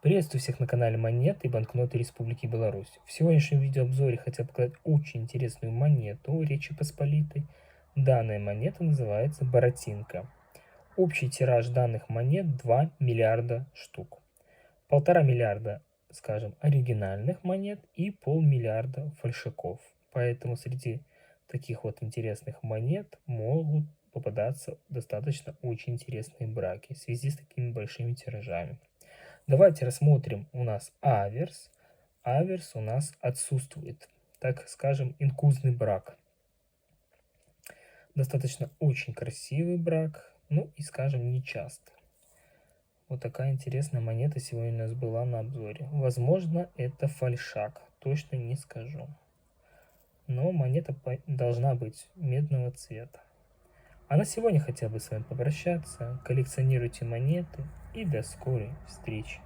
Приветствую всех на канале Монеты и банкноты Республики Беларусь. В сегодняшнем видеообзоре хотел показать очень интересную монету Речи Посполитой. Данная монета называется Боротинка. Общий тираж данных монет 2 миллиарда штук. 1,5 миллиарда, скажем, оригинальных монет и полмиллиарда фальшиков. Поэтому среди таких вот интересных монет могут попадаться достаточно очень интересные браки в связи с такими большими тиражами. Давайте рассмотрим у нас аверс. Аверс у нас отсутствует, так скажем, инкузный брак. Достаточно очень красивый брак, ну и, скажем, нечастый. Вот такая интересная монета сегодня у нас была на обзоре. Возможно, это фальшак, точно не скажу. Но монета должна быть медного цвета. А на сегодня хотел бы с вами попрощаться. Коллекционируйте монеты и до скорой встречи.